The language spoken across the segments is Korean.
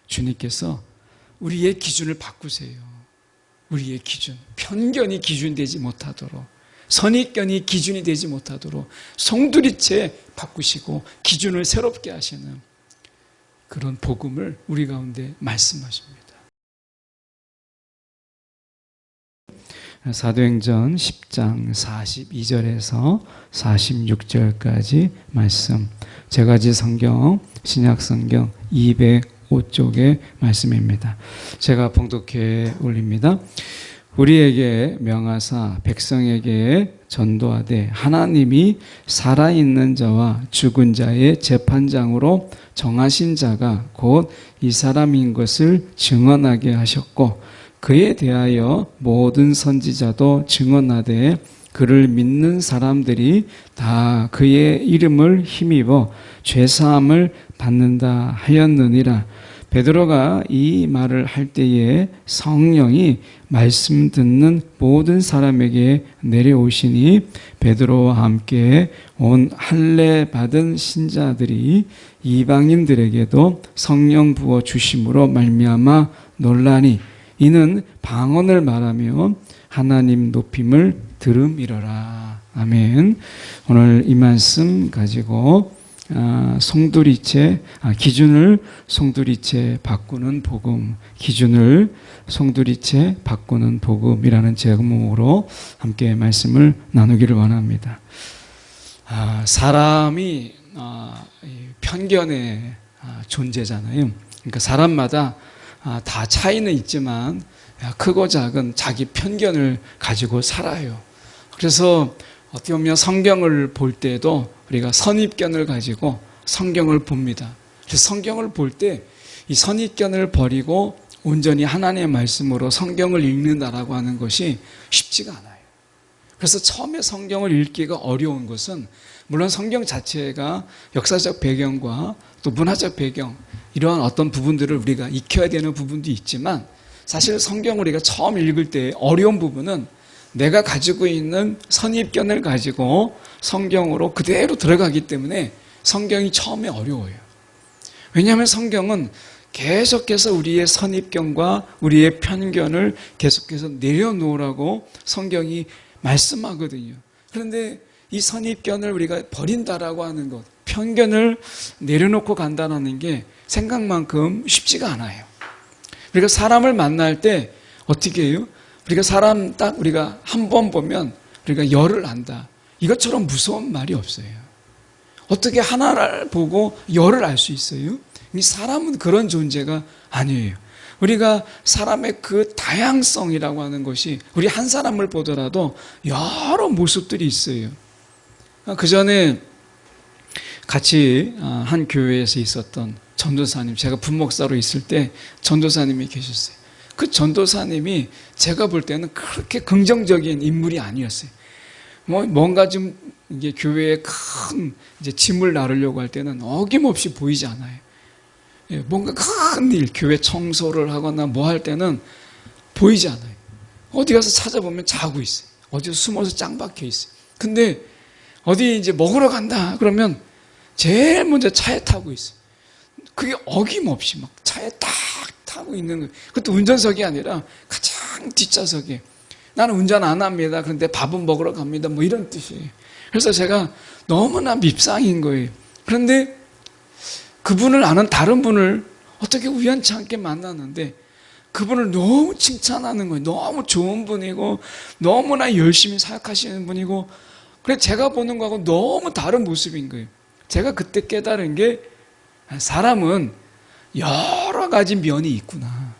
주님께서 우리의 기준을 바꾸세요. 우리의 기준, 편견이 기준이 되지 못하도록, 선입견이 기준이 되지 못하도록 송두리째 바꾸시고 기준을 새롭게 하시는 그런 복음을 우리 가운데 말씀하십니다. 사도행전 10장 42절에서 46절까지 말씀, 제가지 성경, 신약 성경 205쪽의 말씀입니다. 제가 봉독해 올립니다. 우리에게 명하사 백성에게 전도하되 하나님이 살아있는 자와 죽은 자의 재판장으로 정하신 자가 곧 이 사람인 것을 증언하게 하셨고, 그에 대하여 모든 선지자도 증언하되 그를 믿는 사람들이 다 그의 이름을 힘입어 죄사함을 받는다 하였느니라. 베드로가 이 말을 할 때에 성령이 말씀 듣는 모든 사람에게 내려오시니 베드로와 함께 온 할례 받은 신자들이 이방인들에게도 성령 부어 주심으로 말미암아 놀라니 이는 방언을 말하며 하나님 높임을 들음이러라. 아멘. 오늘 이 말씀 가지고 기준을 송두리째 바꾸는 복음, 기준을 송두리째 바꾸는 복음이라는 제목으로 함께 말씀을 나누기를 원합니다. 사람이 편견의 존재잖아요. 그러니까 사람마다 다 차이는 있지만 크고 작은 자기 편견을 가지고 살아요. 그래서 어떻게 보면 성경을 볼 때도 우리가 선입견을 가지고 성경을 봅니다. 그래서 성경을 볼 때 이 선입견을 버리고 온전히 하나님의 말씀으로 성경을 읽는다라고 하는 것이 쉽지가 않아요. 그래서 처음에 성경을 읽기가 어려운 것은 물론 성경 자체가 역사적 배경과 또 문화적 배경, 이러한 어떤 부분들을 우리가 익혀야 되는 부분도 있지만, 사실 성경을 우리가 처음 읽을 때 어려운 부분은 내가 가지고 있는 선입견을 가지고 성경으로 그대로 들어가기 때문에 성경이 처음에 어려워요. 왜냐하면 성경은 계속해서 우리의 선입견과 우리의 편견을 계속해서 내려놓으라고 성경이 말씀하거든요. 그런데 이 선입견을 우리가 버린다라고 하는 것, 편견을 내려놓고 간다는 게 생각만큼 쉽지가 않아요. 우리가 사람을 만날 때 어떻게 해요? 우리가 사람 딱 우리가 한 번 보면 우리가 열을 안다. 이것처럼 무서운 말이 없어요. 어떻게 하나를 보고 열을 알 수 있어요? 이 사람은 그런 존재가 아니에요. 우리가 사람의 그 다양성이라고 하는 것이 우리 한 사람을 보더라도 여러 모습들이 있어요. 그 전에 같이 한 교회에서 있었던 전도사님, 제가 분목사로 있을 때 전도사님이 계셨어요. 그 전도사님이 제가 볼 때는 그렇게 긍정적인 인물이 아니었어요. 뭔가 좀 이게 교회에 큰 이제 짐을 나르려고 할 때는 어김없이 보이지 않아요. 뭔가 큰 일, 교회 청소를 하거나 뭐 할 때는 보이지 않아요. 어디 가서 찾아보면 자고 있어요. 어디서 숨어서 짱 박혀 있어요. 근데 어디 이제 먹으러 간다 그러면 제일 먼저 차에 타고 있어요. 그게 어김없이 막 차에 딱 타고 있는 거예요. 그것도 운전석이 아니라 가장 뒷좌석에. 나는 운전 안 합니다. 그런데 밥은 먹으러 갑니다. 뭐 이런 뜻이에요. 그래서 제가 너무나 밉상인 거예요. 그런데 그분을 아는 다른 분을 어떻게 우연치 않게 만났는데 그분을 너무 칭찬하는 거예요. 너무 좋은 분이고 너무나 열심히 사역하시는 분이고, 그래서 제가 보는 거하고 너무 다른 모습인 거예요. 제가 그때 깨달은 게 사람은 여러 가지 면이 있구나.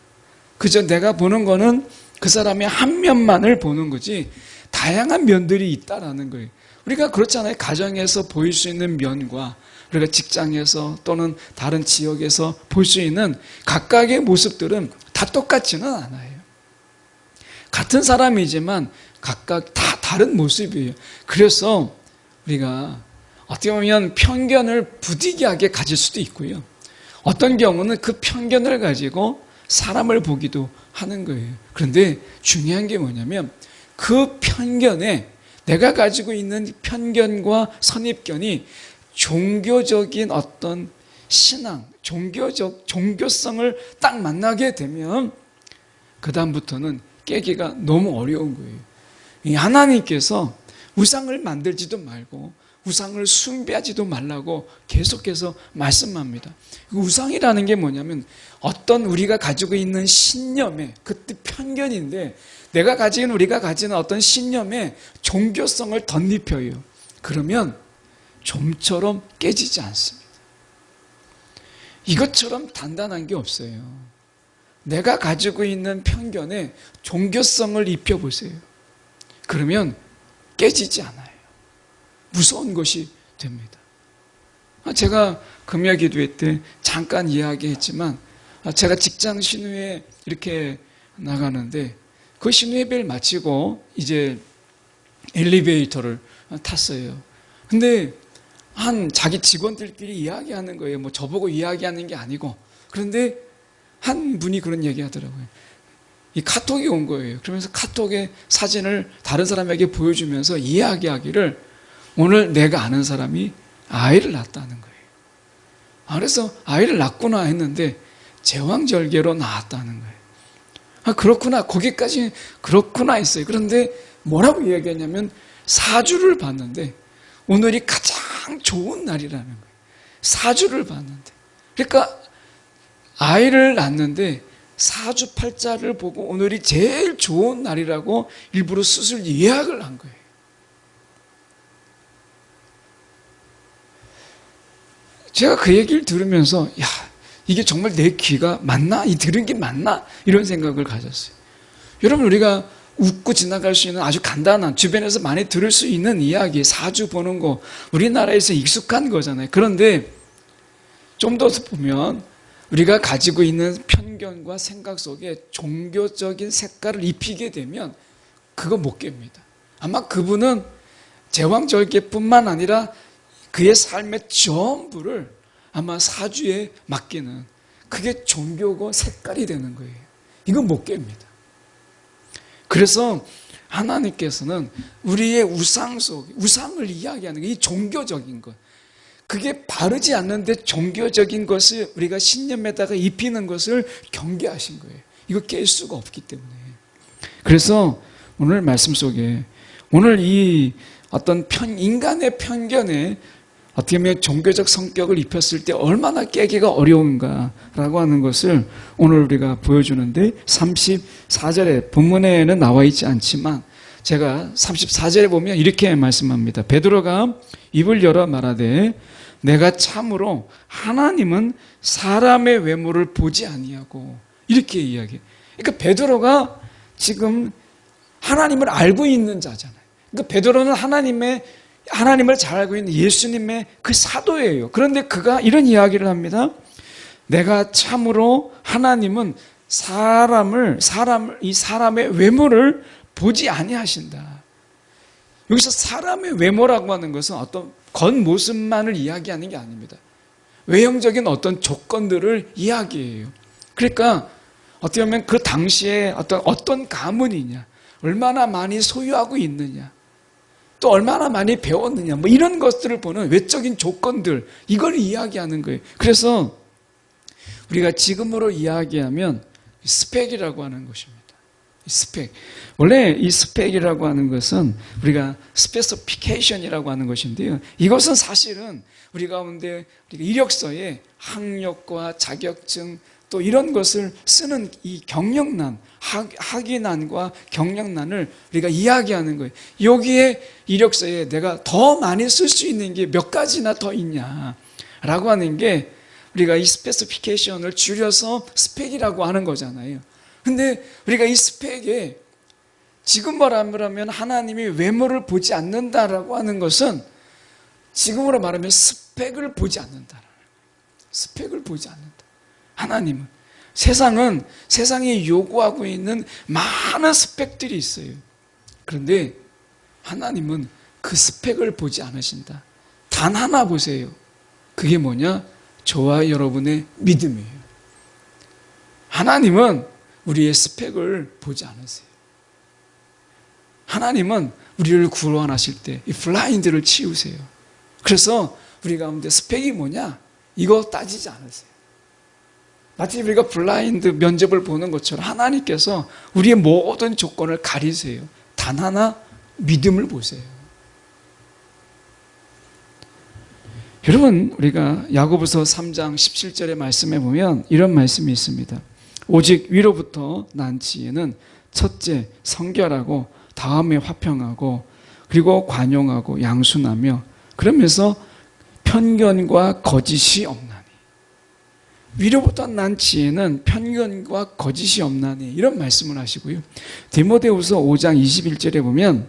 그저 내가 보는 거는 그 사람의 한 면만을 보는 거지 다양한 면들이 있다라는 거예요. 우리가 그렇잖아요. 가정에서 보일 수 있는 면과 우리가 직장에서 또는 다른 지역에서 볼 수 있는 각각의 모습들은 다 똑같지는 않아요. 같은 사람이지만 각각 다 다른 모습이에요. 그래서 우리가 어떻게 보면 편견을 부득이하게 가질 수도 있고요. 어떤 경우는 그 편견을 가지고 사람을 보기도 하는 거예요. 그런데 중요한 게 뭐냐면 그 편견에, 내가 가지고 있는 편견과 선입견이 종교적인 어떤 신앙, 종교성을 딱 만나게 되면 그다음부터는 깨기가 너무 어려운 거예요. 이 하나님께서 우상을 만들지도 말고 우상을 숭배하지도 말라고 계속해서 말씀합니다. 우상이라는 게 뭐냐면 어떤 우리가 가지고 있는 신념에, 그때 편견인데 우리가 가지는 어떤 신념에 종교성을 덧입혀요. 그러면 좀처럼 깨지지 않습니다. 이것처럼 단단한 게 없어요. 내가 가지고 있는 편견에 종교성을 입혀보세요. 그러면 깨지지 않아요. 무서운 것이 됩니다. 제가 금요 기도회 때 잠깐 이야기했지만 제가 직장 신우회 이렇게 나가는데 그 신우회를 마치고 이제 엘리베이터를 탔어요. 근데 자기 직원들끼리 이야기하는 거예요. 뭐 저보고 이야기하는 게 아니고. 그런데 한 분이 그런 얘기 하더라고요. 이 카톡이 온 거예요. 그러면서 카톡의 사진을 다른 사람에게 보여주면서 이야기하기를 오늘 내가 아는 사람이 아이를 낳았다는 거예요. 그래서 아이를 낳구나 했는데 제왕절개로 낳았다는 거예요. 그렇구나. 거기까지 그렇구나 했어요. 그런데 뭐라고 이야기했냐면 4주를 봤는데 오늘이 가장 좋은 날이라는 거예요. 4주를 봤는데. 그러니까 아이를 낳는데 4주 8자를 보고 오늘이 제일 좋은 날이라고 일부러 수술 예약을 한 거예요. 제가 그 얘기를 들으면서 야, 이게 정말 내 귀가 맞나? 이 들은 게 맞나? 이런 생각을 가졌어요. 여러분, 우리가 웃고 지나갈 수 있는 아주 간단한, 주변에서 많이 들을 수 있는 이야기, 4주 보는 거, 우리나라에서 익숙한 거잖아요. 그런데 좀 더 보면 우리가 가지고 있는 편견과 생각 속에 종교적인 색깔을 입히게 되면 그거 못 깹니다. 아마 그분은 제왕절개뿐만 아니라 그의 삶의 전부를 아마 4주에 맡기는, 그게 종교고 색깔이 되는 거예요. 이건 못 깹니다. 그래서 하나님께서는 우리의 우상 속에, 우상을 이야기하는 게 이 종교적인 것, 그게 바르지 않는데 종교적인 것을 우리가 신념에다가 입히는 것을 경계하신 거예요. 이거 깰 수가 없기 때문에. 그래서 오늘 말씀 속에 오늘 이 어떤 인간의 편견에 어떻게 보면 종교적 성격을 입혔을 때 얼마나 깨기가 어려운가라고 하는 것을 오늘 우리가 보여주는데, 34절에 본문에는 나와 있지 않지만 제가 34절에 보면 이렇게 말씀합니다. 베드로가 입을 열어 말하되 내가 참으로 하나님은 사람의 외모를 보지 아니하고, 이렇게 이야기해요. 그러니까 베드로가 지금 하나님을 알고 있는 자잖아요. 그러니까 베드로는 하나님을 잘 알고 있는 예수님의 그 사도예요. 그런데 그가 이런 이야기를 합니다. 내가 참으로 하나님은 이 사람의 외모를 보지 아니하신다. 여기서 사람의 외모라고 하는 것은 어떤 겉모습만을 이야기하는 게 아닙니다. 외형적인 어떤 조건들을 이야기해요. 그러니까 어떻게 보면 그 당시에 어떤 가문이냐, 얼마나 많이 소유하고 있느냐, 또 얼마나 많이 배웠느냐, 뭐 이런 것들을 보는 외적인 조건들, 이걸 이야기하는 거예요. 그래서 우리가 지금으로 이야기하면 스펙이라고 하는 것입니다. 스펙. 원래 이 스펙이라고 하는 것은 우리가 스페시피케이션이라고 하는 것인데요. 이것은 사실은 우리 가운데 우리가 이력서에 학력과 자격증 또 이런 것을 쓰는 이 경력란, 학위난과 경력난을 우리가 이야기하는 거예요. 여기에 이력서에 내가 더 많이 쓸 수 있는 게 몇 가지나 더 있냐라고 하는 게 우리가 이 스페시피케이션을 줄여서 스펙이라고 하는 거잖아요. 근데 우리가 이 스펙에 지금 말하면 하나님이 외모를 보지 않는다라고 하는 것은 지금으로 말하면 스펙을 보지 않는다. 스펙을 보지 않는다. 하나님은. 세상이 요구하고 있는 많은 스펙들이 있어요. 그런데 하나님은 그 스펙을 보지 않으신다. 단 하나 보세요. 그게 뭐냐? 저와 여러분의 믿음이에요. 하나님은 우리의 스펙을 보지 않으세요. 하나님은 우리를 구원하실 때 이 블라인드를 치우세요. 그래서 우리 가운데 스펙이 뭐냐? 이거 따지지 않으세요. 마치 우리가 블라인드 면접을 보는 것처럼 하나님께서 우리의 모든 조건을 가리세요. 단 하나 믿음을 보세요. 여러분, 우리가 야고보서 3장 17절의 말씀에 보면 이런 말씀이 있습니다. 오직 위로부터 난 지혜는 첫째 성결하고 다음에 화평하고 그리고 관용하고 양순하며 그러면서 편견과 거짓이 없나니. 위로부터 난 지혜는 편견과 거짓이 없나니, 이런 말씀을 하시고요. 디모데후서 5장 21절에 보면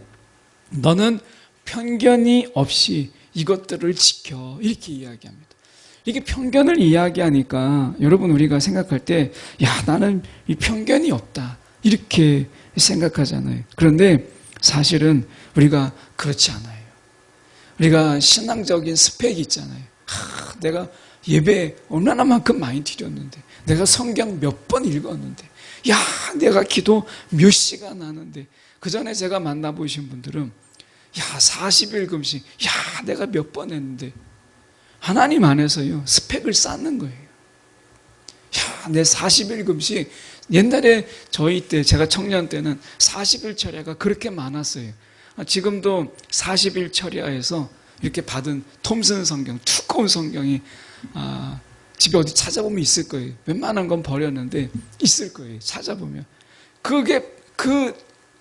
너는 편견이 없이 이것들을 지켜, 이렇게 이야기합니다. 이게 편견을 이야기하니까 여러분, 우리가 생각할 때 야, 나는 이 편견이 없다, 이렇게 생각하잖아요. 그런데 사실은 우리가 그렇지 않아요. 우리가 신앙적인 스펙이 있잖아요. 내가 예배 얼마나만큼 많이 드렸는데, 내가 성경 몇 번 읽었는데, 야, 내가 기도 몇 시간 하는데, 그 전에 제가 만나보신 분들은 야, 40일 금식, 야, 내가 몇 번 했는데, 하나님 안에서요 스펙을 쌓는 거예요. 야, 내 40일 금식, 옛날에 저희 때, 제가 청년 때는 40일 철야가 그렇게 많았어요. 지금도 40일 철야에서 이렇게 받은 톰슨 성경, 두꺼운 성경이 집에 어디 찾아보면 있을 거예요. 웬만한 건 버렸는데 있을 거예요. 찾아보면. 그게 그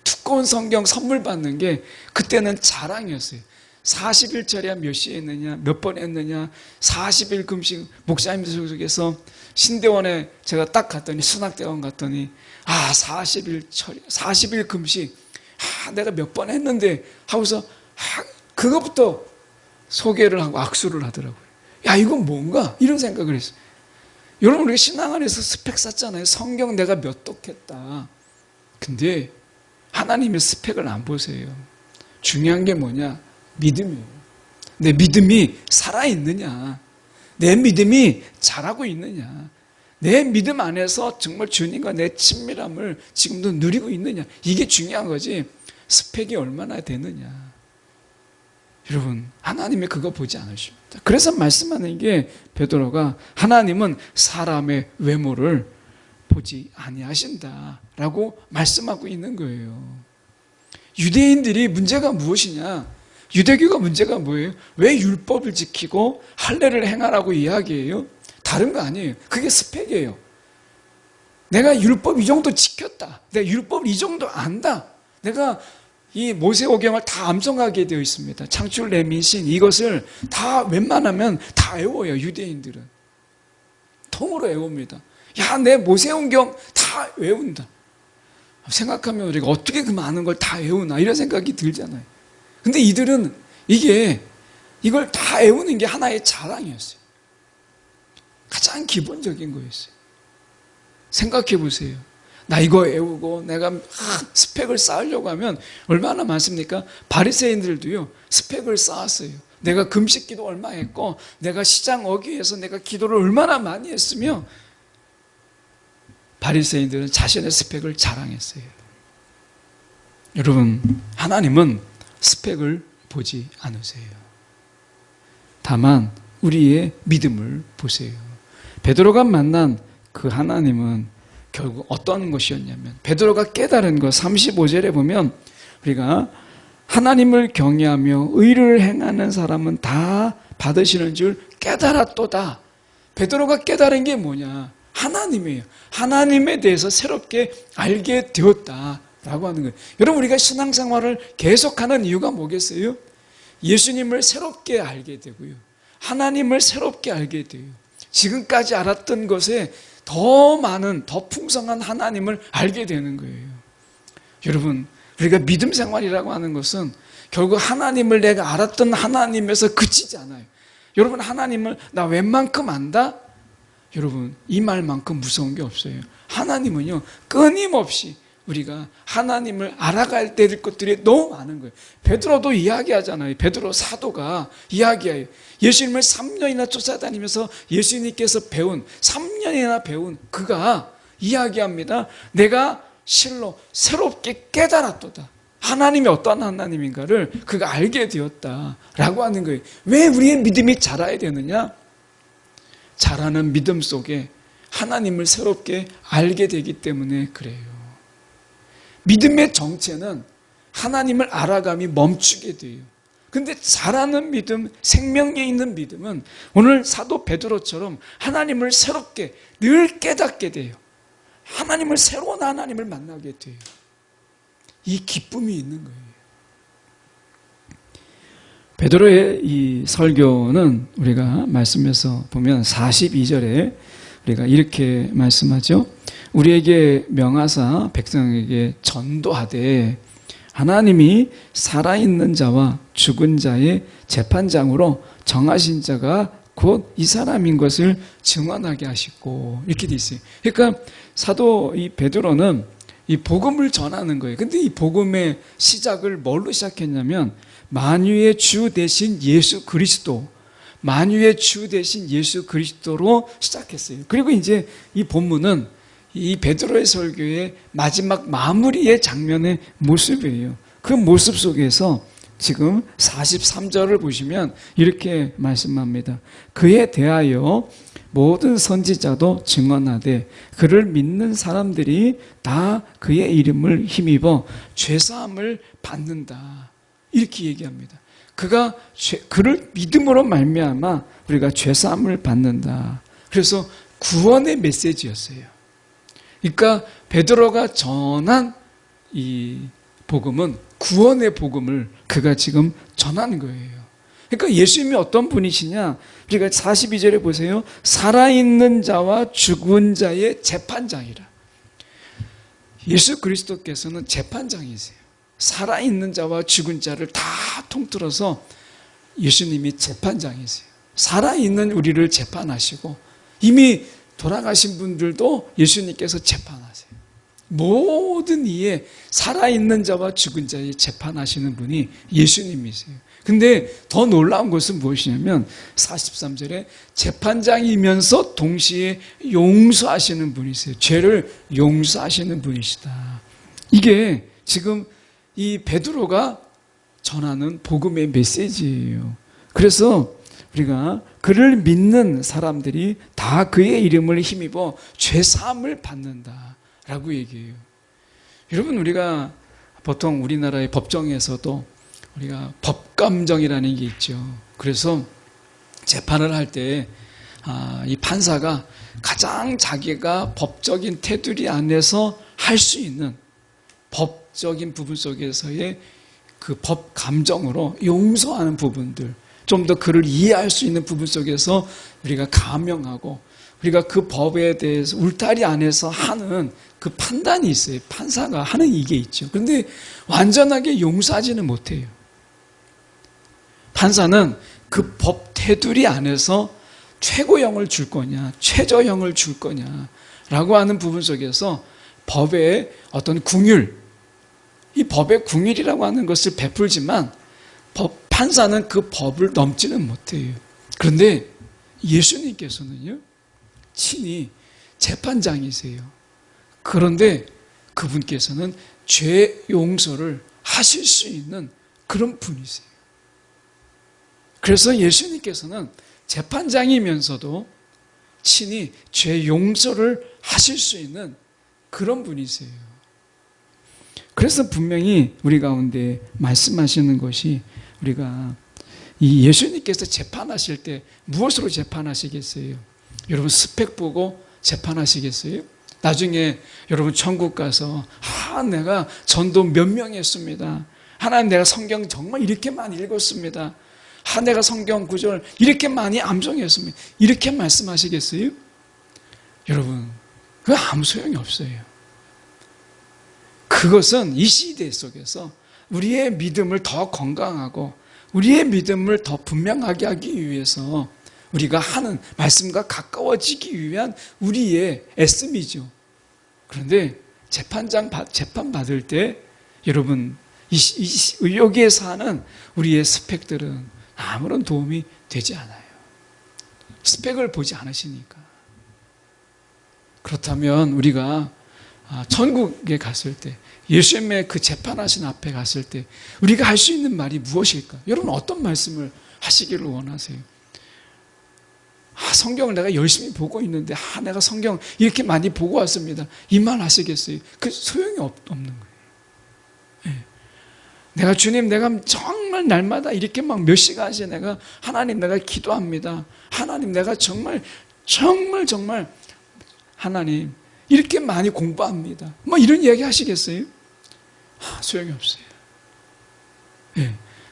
두꺼운 성경 선물 받는 게 그때는 자랑이었어요. 40일 철야 몇 시에 했느냐, 몇 번 했느냐, 40일 금식, 목사님들 속에서 신대원에 제가 딱 갔더니, 순학대원 갔더니 40일 철야, 40일 금식, 내가 몇 번 했는데 하고서 그것부터 소개를 하고 악수를 하더라고요. 야, 이건 뭔가? 이런 생각을 했어요. 여러분, 우리가 신앙 안에서 스펙 쌓잖아요. 성경 내가 몇 독했다. 근데 하나님의 스펙을 안 보세요. 중요한 게 뭐냐? 믿음이에요. 내 믿음이 살아있느냐? 내 믿음이 자라고 있느냐? 내 믿음 안에서 정말 주님과 내 친밀함을 지금도 누리고 있느냐? 이게 중요한 거지, 스펙이 얼마나 되느냐. 여러분, 하나님이 그거 보지 않으십니다. 그래서 말씀하는 게, 베드로가 하나님은 사람의 외모를 보지 아니하신다라고 말씀하고 있는 거예요. 유대인들이 문제가 무엇이냐? 유대교가 문제가 뭐예요? 왜 율법을 지키고 할례를 행하라고 이야기해요? 다른 거 아니에요. 그게 스펙이에요. 내가 율법 이 정도 지켰다, 내가 율법 이 정도 안다, 내가 이 모세오경을 다 암송하게 되어 있습니다. 창출, 레민신, 이것을 다 웬만하면 다 외워요. 유대인들은 통으로 외웁니다. 야, 내 모세오경 다 외운다. 생각하면 우리가 어떻게 그 많은 걸 다 외우나, 이런 생각이 들잖아요. 근데 이들은 이걸 다 외우는 게 하나의 자랑이었어요. 가장 기본적인 거였어요. 생각해 보세요. 나 이거 외우고 내가 스펙을 쌓으려고 하면 얼마나 많습니까? 바리새인들도요 스펙을 쌓았어요. 내가 금식기도 얼마 했고, 내가 시장 어귀에서 내가 기도를 얼마나 많이 했으며, 바리새인들은 자신의 스펙을 자랑했어요. 여러분, 하나님은 스펙을 보지 않으세요. 다만 우리의 믿음을 보세요. 베드로가 만난 그 하나님은 결국 어떤 것이었냐면, 베드로가 깨달은 것, 35절에 보면 우리가 하나님을 경외하며 의를 행하는 사람은 다 받으시는 줄 깨달았도다. 베드로가 깨달은 게 뭐냐? 하나님이에요. 하나님에 대해서 새롭게 알게 되었다라고 하는 거예요. 여러분, 우리가 신앙생활을 계속하는 이유가 뭐겠어요? 예수님을 새롭게 알게 되고요, 하나님을 새롭게 알게 돼요. 지금까지 알았던 것에 더 많은, 더 풍성한 하나님을 알게 되는 거예요. 여러분, 우리가 믿음 생활이라고 하는 것은 결국 하나님을 내가 알았던 하나님에서 그치지 않아요. 여러분, 하나님을 나 웬만큼 안다? 여러분, 이 말만큼 무서운 게 없어요. 하나님은요 끊임없이 우리가 하나님을 알아갈 될 것들이 너무 많은 거예요. 베드로도 이야기하잖아요. 베드로 사도가 이야기해요. 예수님을 3년이나 쫓아다니면서 예수님께서 배운, 3년이나 배운 그가 이야기합니다. 내가 실로 새롭게 깨달았도다. 하나님이 어떠한 하나님인가를 그가 알게 되었다라고 하는 거예요. 왜 우리의 믿음이 자라야 되느냐? 자라는 믿음 속에 하나님을 새롭게 알게 되기 때문에 그래요. 믿음의 정체는 하나님을 알아감이 멈추게 돼요. 근데 자라는 믿음, 생명에 있는 믿음은 오늘 사도 베드로처럼 하나님을 새롭게 늘 깨닫게 돼요. 새로운 하나님을 만나게 돼요. 이 기쁨이 있는 거예요. 베드로의 이 설교는 우리가 말씀에서 보면 42절에 우리가 이렇게 말씀하죠. 우리에게 명하사 백성에게 전도하되 하나님이 살아있는 자와 죽은 자의 재판장으로 정하신 자가 곧 이 사람인 것을 증언하게 하시고 이렇게 돼 있어요. 그러니까 사도 이 베드로는 이 복음을 전하는 거예요. 근데 이 복음의 시작을 뭘로 시작했냐면 만유의 주 대신 예수 그리스도, 만유의 주 대신 예수 그리스도로 시작했어요. 그리고 이제 이 본문은 이 베드로의 설교의 마지막 마무리의 장면의 모습이에요. 그 모습 속에서 지금 43절을 보시면 이렇게 말씀합니다. 그에 대하여 모든 선지자도 증언하되 그를 믿는 사람들이 다 그의 이름을 힘입어 죄사함을 받는다. 이렇게 얘기합니다. 그를 믿음으로 말미암아 우리가 죄사함을 받는다. 그래서 구원의 메시지였어요. 그러니까 베드로가 전한 이 복음은 구원의 복음을 그가 지금 전하는 거예요. 그러니까 예수님이 어떤 분이시냐? 우리가 42절에 보세요. 살아있는 자와 죽은 자의 재판장이라. 예수 그리스도께서는 재판장이세요. 살아있는 자와 죽은 자를 다 통틀어서 예수님이 재판장이세요. 살아있는 우리를 재판하시고 이미 돌아가신 분들도 예수님께서 재판하세요. 모든 이에 살아있는 자와 죽은 자의 재판하시는 분이 예수님이세요. 근데 더 놀라운 것은 무엇이냐면 43절에 재판장이면서 동시에 용서하시는 분이세요. 죄를 용서하시는 분이시다. 이게 지금 이 베드로가 전하는 복음의 메시지예요. 그래서 우리가 그를 믿는 사람들이 다 그의 이름을 힘입어 죄사함을 받는다라고 얘기해요. 여러분, 우리가 보통 우리나라의 법정에서도 우리가 법감정이라는 게 있죠. 그래서 재판을 할 때 이 판사가 가장 자기가 법적인 테두리 안에서 할 수 있는 법적인 부분 속에서의 그 법 감정으로 용서하는 부분들, 좀 더 그를 이해할 수 있는 부분 속에서 우리가 감형하고 우리가 그 법에 대해서 울타리 안에서 하는 그 판단이 있어요. 판사가 하는 이게 있죠. 그런데 완전하게 용서하지는 못해요. 판사는 그 법 테두리 안에서 최고형을 줄 거냐, 최저형을 줄 거냐라고 하는 부분 속에서 법의 어떤 궁율, 이 법의 궁율이라고 하는 것을 베풀지만 판사는 그 법을 넘지는 못해요. 그런데 예수님께서는요, 친히 재판장이세요. 그런데 그분께서는 죄 용서를 하실 수 있는 그런 분이세요. 그래서 예수님께서는 재판장이면서도 친히 죄 용서를 하실 수 있는 그런 분이세요. 그래서 분명히 우리 가운데 말씀하시는 것이, 우리가 이 예수님께서 재판하실 때 무엇으로 재판하시겠어요? 여러분, 스펙 보고 재판하시겠어요? 나중에 여러분 천국 가서 내가 전도 몇 명 했습니다. 하나님, 내가 성경 정말 이렇게 많이 읽었습니다. 내가 성경 구절 이렇게 많이 암송했습니다. 이렇게 말씀하시겠어요? 여러분, 그거 아무 소용이 없어요. 그것은 이 시대 속에서 우리의 믿음을 더 건강하고 우리의 믿음을 더 분명하게 하기 위해서 우리가 하는 말씀과 가까워지기 위한 우리의 애씀이죠. 그런데 재판 받을 때 여러분, 여기에서 하는 우리의 스펙들은 아무런 도움이 되지 않아요. 스펙을 보지 않으시니까. 그렇다면 우리가 천국에 갔을 때, 예수님의 그 재판하신 앞에 갔을 때 우리가 할 수 있는 말이 무엇일까? 여러분, 어떤 말씀을 하시기를 원하세요? 성경을 내가 열심히 보고 있는데 내가 성경 이렇게 많이 보고 왔습니다. 이 말 하시겠어요? 그 소용이 없는 거예요. 내가 주님, 내가 정말 날마다 이렇게 막 몇 시간씩 내가 하나님 내가 기도합니다. 하나님 내가 정말 하나님 이렇게 많이 공부합니다. 뭐 이런 이야기 하시겠어요? 소용이 없어요.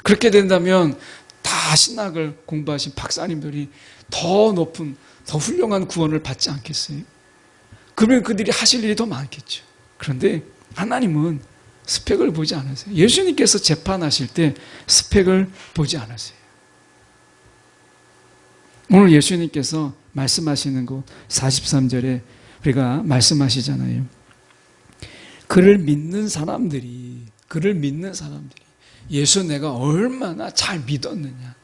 그렇게 된다면 다 신학을 공부하신 박사님들이 더 높은, 더 훌륭한 구원을 받지 않겠어요? 그러면 그들이 하실 일이 더 많겠죠. 그런데 하나님은 스펙을 보지 않으세요. 예수님께서 재판하실 때 스펙을 보지 않으세요. 오늘 예수님께서 말씀하시는 것 43절에 우리가 말씀하시잖아요. 그를 믿는 사람들이 예수 내가 얼마나 잘 믿었느냐,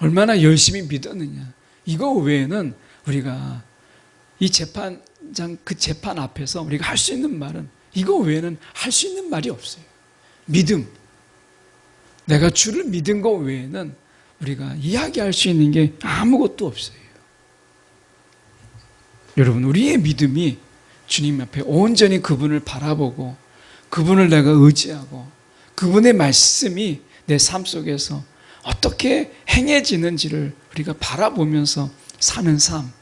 얼마나 열심히 믿었느냐, 이거 외에는 우리가 이 재판장 그 재판 앞에서 우리가 할 수 있는 말은, 이거 외에는 할 수 있는 말이 없어요. 믿음, 내가 주를 믿은 것 외에는 우리가 이야기할 수 있는 게 아무것도 없어요. 여러분, 우리의 믿음이 주님 앞에 온전히 그분을 바라보고 그분을 내가 의지하고 그분의 말씀이 내 삶 속에서 어떻게 행해지는지를 우리가 바라보면서 사는 삶,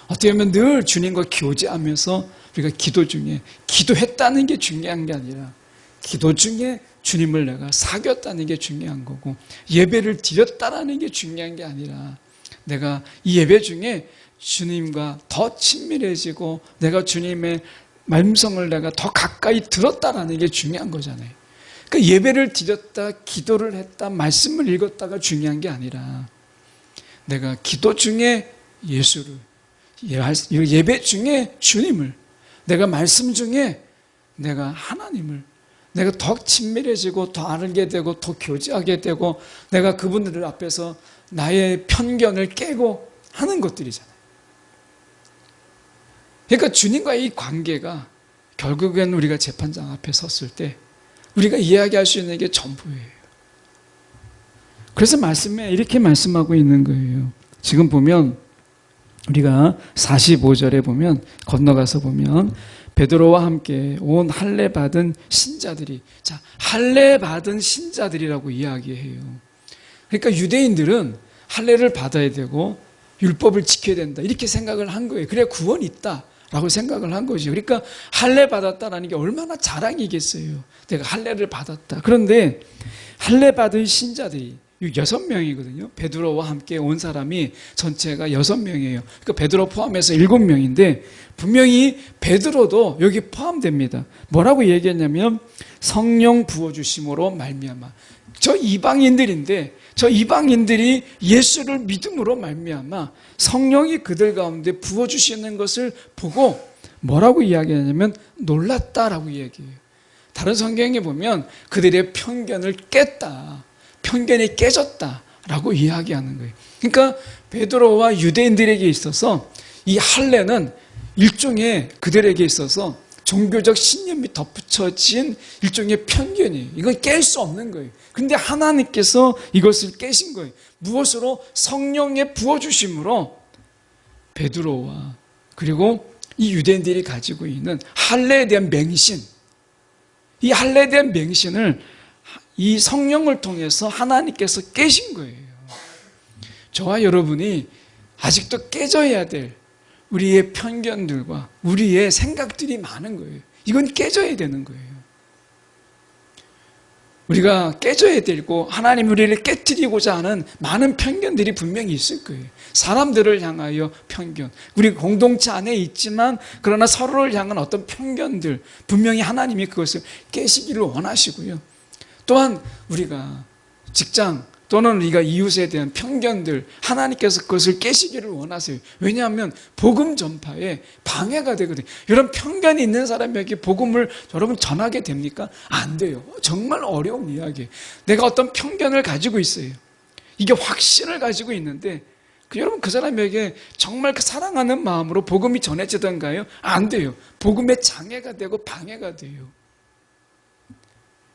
어떻게 보면 늘 주님과 교제하면서 우리가 기도 중에 기도했다는 게 중요한 게 아니라 기도 중에 주님을 내가 사귀었다는 게 중요한 거고, 예배를 드렸다는 게 중요한 게 아니라 내가 이 예배 중에 주님과 더 친밀해지고 내가 주님의 말씀을 내가 더 가까이 들었다라는 게 중요한 거잖아요. 그러니까 예배를 드렸다, 기도를 했다, 말씀을 읽었다가 중요한 게 아니라 내가 기도 중에 예수를, 예배 중에 주님을, 내가 말씀 중에 내가 하나님을 내가 더 친밀해지고 더 알게 되고 더 교제하게 되고 내가 그분들 앞에서 나의 편견을 깨고 하는 것들이잖아요. 그러니까 주님과의 이 관계가 결국엔 우리가 재판장 앞에 섰을 때 우리가 이야기할 수 있는 게 전부예요. 그래서 말씀에 이렇게 말씀하고 있는 거예요. 지금 보면 우리가 45절에 보면, 건너가서 보면 베드로와 함께 온 할례 받은 신자들이, 자, 할례 받은 신자들이라고 이야기해요. 그러니까 유대인들은 할례를 받아야 되고 율법을 지켜야 된다, 이렇게 생각을 한 거예요. 그래야 구원이 있다라고 생각을 한 거죠. 그러니까 할례 받았다라는 게 얼마나 자랑이겠어요. 내가 할례를 받았다. 그런데 할례 받은 신자들이 6명이거든요. 베드로와 함께 온 사람이 전체가 6명이에요. 그러니까 베드로 포함해서 7명인데 분명히 베드로도 여기 포함됩니다. 뭐라고 얘기했냐면 성령 부어주심으로 말미암아. 저 이방인들인데 저 이방인들이 예수를 믿음으로 말미암아 성령이 그들 가운데 부어주시는 것을 보고 뭐라고 이야기하냐면 놀랐다라고 이야기해요. 다른 성경에 보면 그들의 편견을 깼다, 편견이 깨졌다라고 이야기하는 거예요. 그러니까 베드로와 유대인들에게 있어서 이 할례는 일종의, 그들에게 있어서 종교적 신념이 덧붙여진 일종의 편견이에요. 이건 깰 수 없는 거예요. 근데 하나님께서 이것을 깨신 거예요. 무엇으로? 성령의 부어주심으로 베드로와 그리고 이 유대인들이 가지고 있는 할례에 대한 맹신, 이 할례에 대한 맹신을 이 성령을 통해서 하나님께서 깨신 거예요. 저와 여러분이 아직도 깨져야 될 우리의 편견들과 우리의 생각들이 많은 거예요. 이건 깨져야 되는 거예요. 우리가 깨져야 되고 하나님 우리를 깨트리고자 하는 많은 편견들이 분명히 있을 거예요. 사람들을 향하여 편견, 우리 공동체 안에 있지만 그러나 서로를 향한 어떤 편견들, 분명히 하나님이 그것을 깨시기를 원하시고요. 또한 우리가 직장 또는 우리가 이웃에 대한 편견들, 하나님께서 그것을 깨시기를 원하세요. 왜냐하면 복음 전파에 방해가 되거든요. 이런 편견이 있는 사람에게 복음을 여러분 전하게 됩니까? 안 돼요. 정말 어려운 이야기예요. 내가 어떤 편견을 가지고 있어요. 이게 확신을 가지고 있는데 여러분 그 사람에게 정말 그 사랑하는 마음으로 복음이 전해지던가요? 안 돼요. 복음에 장애가 되고 방해가 돼요.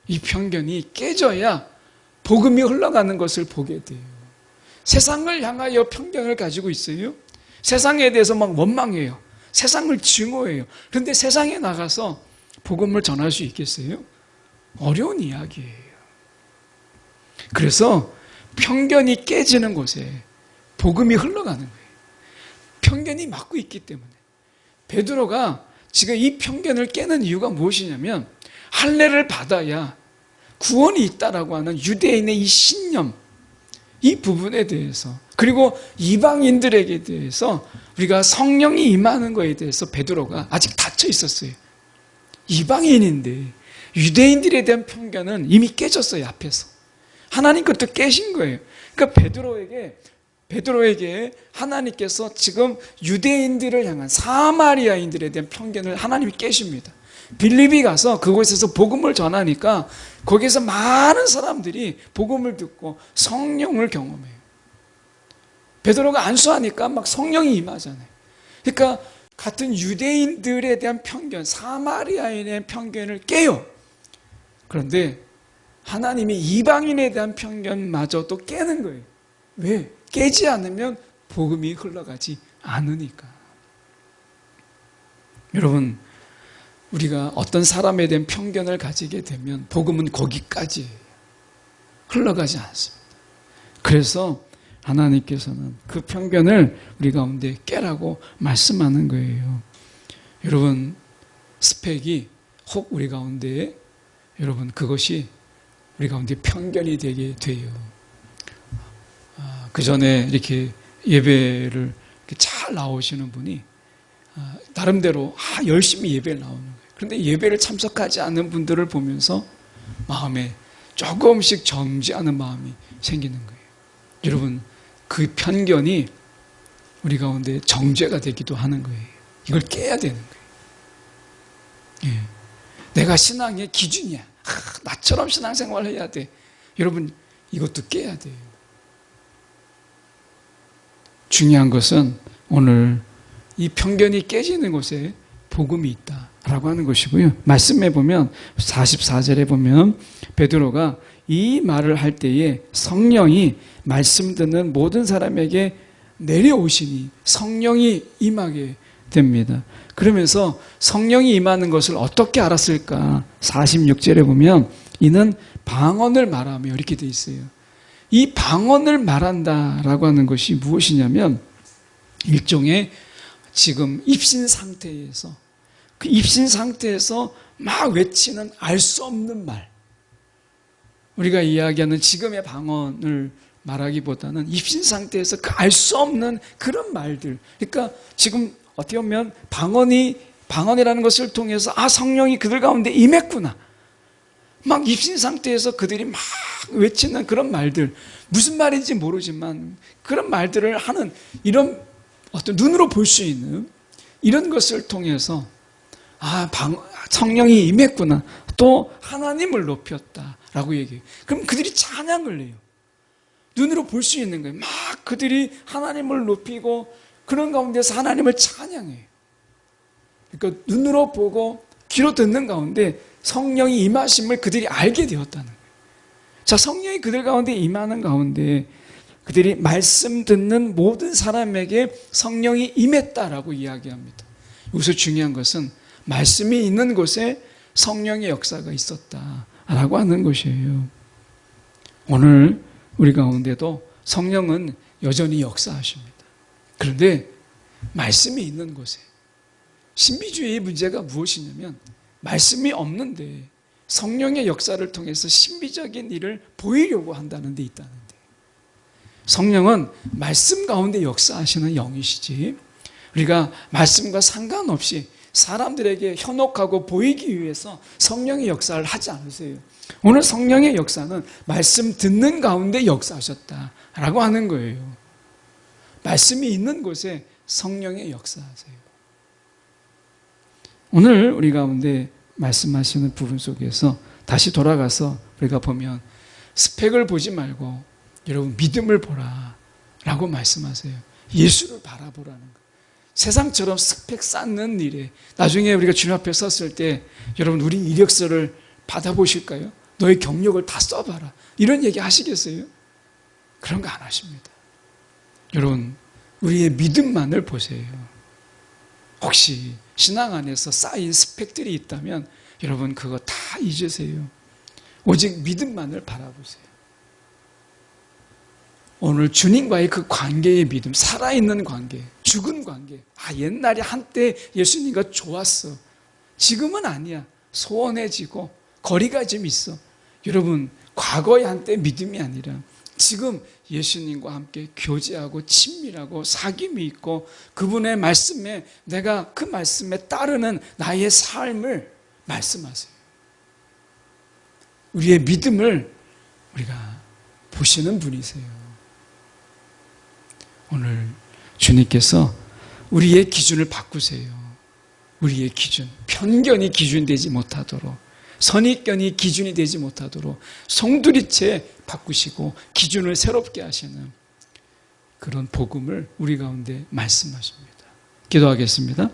이 편견이 깨져야 복음이 흘러가는 것을 보게 돼요. 세상을 향하여 편견을 가지고 있어요. 세상에 대해서 막 원망해요. 세상을 증오해요. 그런데 세상에 나가서 복음을 전할 수 있겠어요? 어려운 이야기예요. 그래서 편견이 깨지는 곳에 복음이 흘러가는 거예요. 편견이 막고 있기 때문에. 베드로가 지금 이 편견을 깨는 이유가 무엇이냐면 할례를 받아야 구원이 있다라고 하는 유대인의 이 신념, 이 부분에 대해서, 그리고 이방인들에게 대해서 우리가 성령이 임하는 것에 대해서 베드로가 아직 닫혀 있었어요. 이방인인데 유대인들에 대한 편견은 이미 깨졌어요. 앞에서 하나님 것도 깨신 거예요. 그러니까 베드로에게 하나님께서 지금 유대인들을 향한 사마리아인들에 대한 편견을 하나님이 깨십니다. 빌립이 가서 그곳에서 복음을 전하니까 거기에서 많은 사람들이 복음을 듣고 성령을 경험해요. 베드로가 안수하니까 막 성령이 임하잖아요. 그러니까 같은 유대인들에 대한 편견, 사마리아인의 편견을 깨요. 그런데 하나님이 이방인에 대한 편견마저도 깨는 거예요. 왜? 깨지 않으면 복음이 흘러가지 않으니까. 여러분, 우리가 어떤 사람에 대한 편견을 가지게 되면 복음은 거기까지 흘러가지 않습니다. 그래서 하나님께서는 그 편견을 우리 가운데 깨라고 말씀하는 거예요. 여러분, 스펙이 혹 우리 가운데, 여러분, 그것이 우리 가운데 편견이 되게 돼요. 그 전에 이렇게 예배를 이렇게 잘 나오시는 분이 나름대로 열심히 예배를 나오는 거예요. 그런데 예배를 참석하지 않는 분들을 보면서 마음에 조금씩 점지하는 마음이 생기는 거예요. 여러분, 그 편견이 우리 가운데 정죄가 되기도 하는 거예요. 이걸 깨야 되는 거예요. 예. 내가 신앙의 기준이야. 나처럼 신앙생활을 해야 돼. 여러분, 이것도 깨야 돼요. 중요한 것은 오늘 이 편견이 깨지는 곳에 복음이 있다라고 하는 것이고요. 말씀해 보면 44절에 보면 베드로가 이 말을 할 때에 성령이 말씀 듣는 모든 사람에게 내려오시니 성령이 임하게 됩니다. 그러면서 성령이 임하는 것을 어떻게 알았을까? 46절에 보면 이는 방언을 말하며 이렇게 돼 있어요. 이 방언을 말한다라고 하는 것이 무엇이냐면 일종의 지금 입신 상태에서 그 입신 상태에서 막 외치는 알 수 없는 말, 우리가 이야기하는 지금의 방언을 말하기보다는 입신 상태에서 그 알 수 없는 그런 말들, 그러니까 지금 어떻게 보면 방언이라는 것을 통해서 성령이 그들 가운데 임했구나, 막 입신 상태에서 그들이 막 외치는 그런 말들, 무슨 말인지 모르지만 그런 말들을 하는 이런 어떤 눈으로 볼 수 있는 이런 것을 통해서 성령이 임했구나, 또 하나님을 높였다라고 얘기해요. 그럼 그들이 찬양을 해요. 눈으로 볼 수 있는 거예요. 막 그들이 하나님을 높이고 그런 가운데서 하나님을 찬양해요. 그러니까 눈으로 보고 귀로 듣는 가운데 성령이 임하심을 그들이 알게 되었다는 거예요. 자, 성령이 그들 가운데 임하는 가운데 그들이 말씀 듣는 모든 사람에게 성령이 임했다라고 이야기합니다. 여기서 중요한 것은 말씀이 있는 곳에 성령의 역사가 있었다라고 하는 것이에요. 오늘 우리 가운데도 성령은 여전히 역사하십니다. 그런데 말씀이 있는 곳에, 신비주의의 문제가 무엇이냐면 말씀이 없는데 성령의 역사를 통해서 신비적인 일을 보이려고 한다는 데 있다는 데. 성령은 말씀 가운데 역사하시는 영이시지 우리가 말씀과 상관없이 사람들에게 현혹하고 보이기 위해서 성령의 역사를 하지 않으세요. 오늘 성령의 역사는 말씀 듣는 가운데 역사하셨다라고 하는 거예요. 말씀이 있는 곳에 성령의 역사하세요. 오늘 우리 가운데 말씀하시는 부분 속에서 다시 돌아가서 우리가 보면 스펙을 보지 말고 여러분 믿음을 보라 라고 말씀하세요. 예수를 바라보라는 거예요. 세상처럼 스펙 쌓는 일에 나중에 우리가 주님 앞에 섰을 때 여러분 우리 이력서를 받아보실까요? 너의 경력을 다 써봐라 이런 얘기 하시겠어요? 그런 거 안 하십니다. 여러분 우리의 믿음만을 보세요. 혹시 신앙 안에서 쌓인 스펙들이 있다면 여러분 그거 다 잊으세요. 오직 믿음만을 바라보세요. 오늘 주님과의 그 관계의 믿음, 살아있는 관계, 죽은 관계. 옛날에 한때 예수님과 좋았어. 지금은 아니야. 소원해지고 거리가 좀 있어. 여러분, 과거의 한때 믿음이 아니라 지금 예수님과 함께 교제하고 친밀하고 사귐이 있고 그분의 말씀에 내가 그 말씀에 따르는 나의 삶을 말씀하세요. 우리의 믿음을 우리가 보시는 분이세요. 오늘 주님께서 우리의 기준을 바꾸세요. 우리의 기준, 편견이 기준이 되지 못하도록, 선입견이 기준이 되지 못하도록 송두리째 바꾸시고 기준을 새롭게 하시는 그런 복음을 우리 가운데 말씀하십니다. 기도하겠습니다.